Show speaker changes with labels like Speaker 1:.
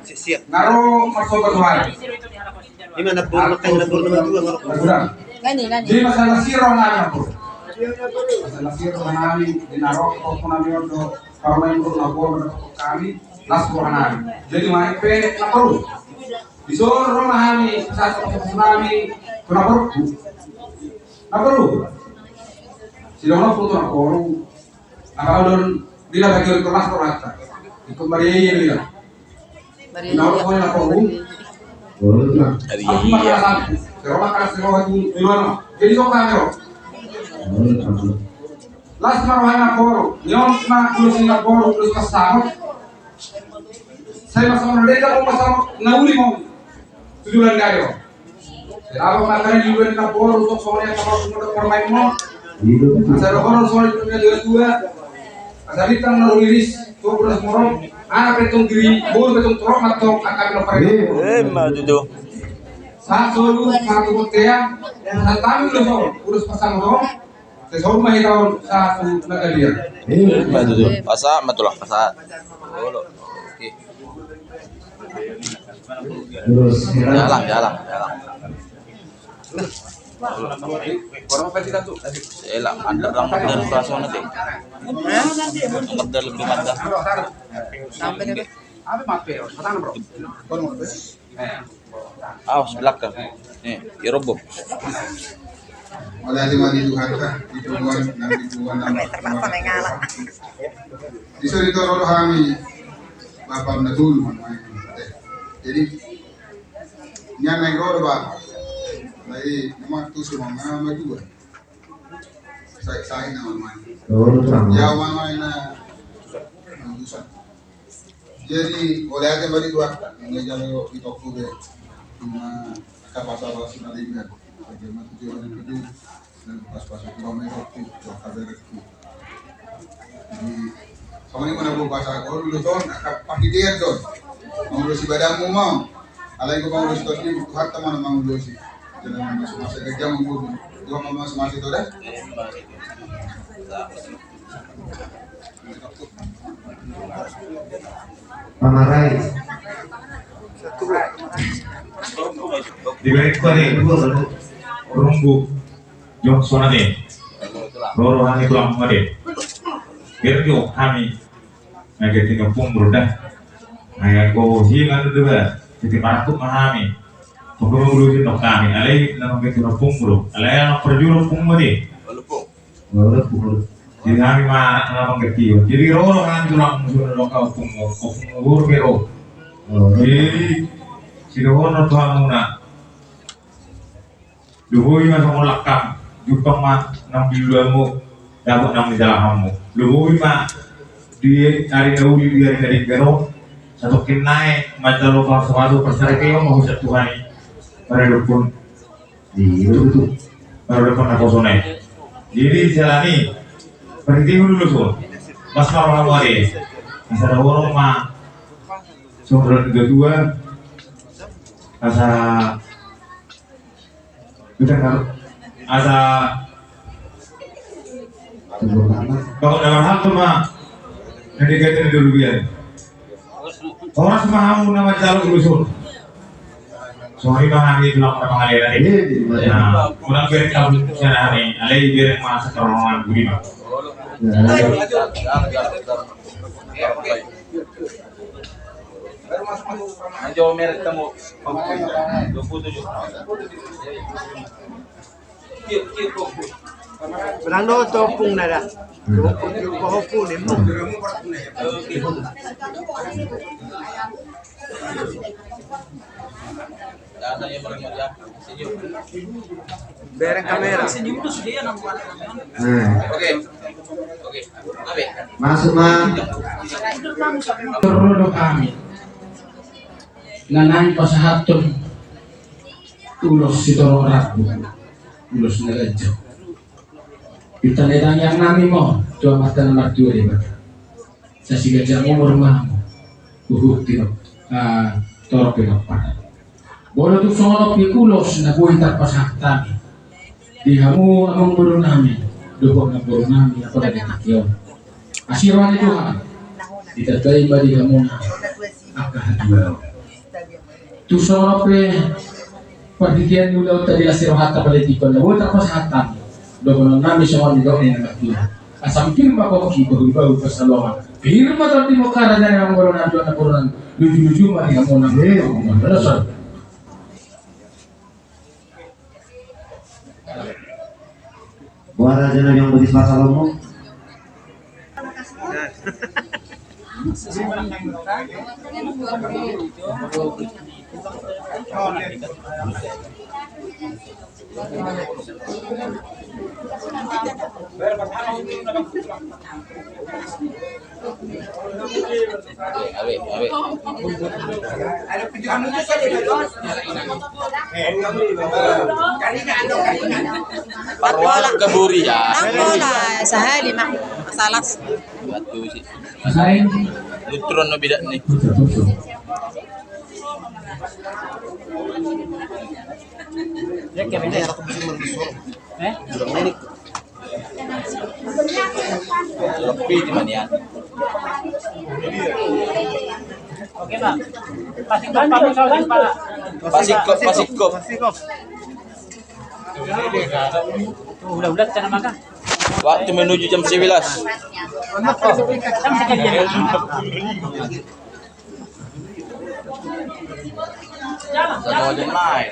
Speaker 1: Siap.
Speaker 2: Ngaro masuk ke suara.
Speaker 1: Ini nabur naman juga ngaro.
Speaker 3: Gani.
Speaker 2: Jadi masalah siro na ako. Masalah siro na namin dinaro ko po namin do karena itu nabor kami las po namin. Jadi mai pe na perlu. Disuruh namin sa namin kunapor. Na perlu. Sila na po to na ko. Akala doon dila bagi kelas ko rata. Ikut mariya nila. Dinaro ko na ko. Aku makan Terima kasih di mana? Jadi kok kamero. Las marwahana poro. Nyon na kulo sina poro kulo kasama. Saya masuk mereka mau pasang nauli mau. Tujuan gayo. Apa makanya juga na poro untuk sore kalau sudah permain mau. Saya orang sore itu dua. Asal kita narulis tuh beras morong. Anak betung diri, bor betung torok matong akan lepas.
Speaker 1: Mau itu.
Speaker 2: Satu kotea, satu loh, urus pasang loh. Sesuatu mah tahun satu negara.
Speaker 1: Mau itu. Pasar, matulah pasar. Jalan.
Speaker 2: Orang apa sih tu?
Speaker 1: Elah, ada orang modal perasaan nanti. Modal lebih mantap.
Speaker 3: Sampai ke
Speaker 2: Apa mati? Pasang bro. Orang apa?
Speaker 1: Awas belakang. Nih, ya roboh.
Speaker 4: Oleh lima di Tuhan kah? Di Tuhan, nanti Tuhan nama. Disuruh itu rodo kami Bapak Natul. Jadi nyamai rodo Bapak. Jadi memang tu semua nama juga. Saya nama mana? Ya mana na urusan. Jadi oleh aja beri dua mengejar itu juga cuma kapasitas sinari kan bagaimana tujuan itu dan pas-pas kilometer itu kabar itu jadi sama ini mana bahasa kalau dulu tuh pagi dia tuh mau lusi badanmu mau alai kau mau lusi tapi harta mana mau lusi jangan masuk kerja mau dua mau masuk itu dah
Speaker 5: Mamarai dibalik kali rumbu jong sonade loro hani tulang made gerjo kami ngage tinggal punggur dah ngaya go hingan dua jadi maratu mahami punggur ngurusin dok kami alai nama betul punggur alai yang perjuru punggur punggur jadi kami mah nama kecil jadi loro hani tulang sudah lokal punggur bero jadi sidohono tuhamuna luhui mah lakam jupang mah nang biluamu dapat nang jalahamu luhui mah di hari daudi di hari gero satu kinai macam lokal suatu persareke mau satu hari pada dukun di itu pada dukun aku sonai jadi jalani berhenti dulu tuh mas marwah wari bisa orang mah sumber kedua asa kita kan asa kalau dalam hal tu mah negatif dulu biar orang semua nama jalur usul soalnya bahan ini belum pernah pengaliran ini kurang biar tahu cara ini alai biar masa terowongan budi mah
Speaker 1: Ajo merek kamu 27.
Speaker 6: Berando topung nada. Topung ni mo. Bereng kamera.
Speaker 1: Oke. Abe.
Speaker 5: masuk mah
Speaker 7: Rodo kami nanay pasahatun ulos si Toro Rabu ulos na gadyo itanedang yang nami mo tuwa mata na magduwa diba sa sigadya mo rumah mo uhuk tinok Toro pinokpan bola tu sonok ni ulos na buhay tapasahatan di hamu among buro namin dukong ng buro namin ako na dinakyon asirwan ito ha itatay ba di hamu na akahadwa tu sono pe perhatian dulu tadi la sirahata politiko na wala pa sa hatan do no nami sa mga do ni nagatulo asam firma ko ki ko iba ko sa lawan firma to di mo kara na ang goro na do na puro na luju mari amo na beso
Speaker 8: Buat aja yang beri pasalomo.
Speaker 1: Parwala kaburi ya.
Speaker 3: Bola sahali mak masalah.
Speaker 1: Batu sih.
Speaker 7: asain
Speaker 1: Lutron na bidat nih. Lebih di mana ya?
Speaker 9: Oke Pak. Pasikop Pak Saudan Pak.
Speaker 1: Pasikop.
Speaker 9: Udah cara makan.
Speaker 1: Waktu menuju jam 11.
Speaker 9: Jam sekian.
Speaker 1: Sama aja main.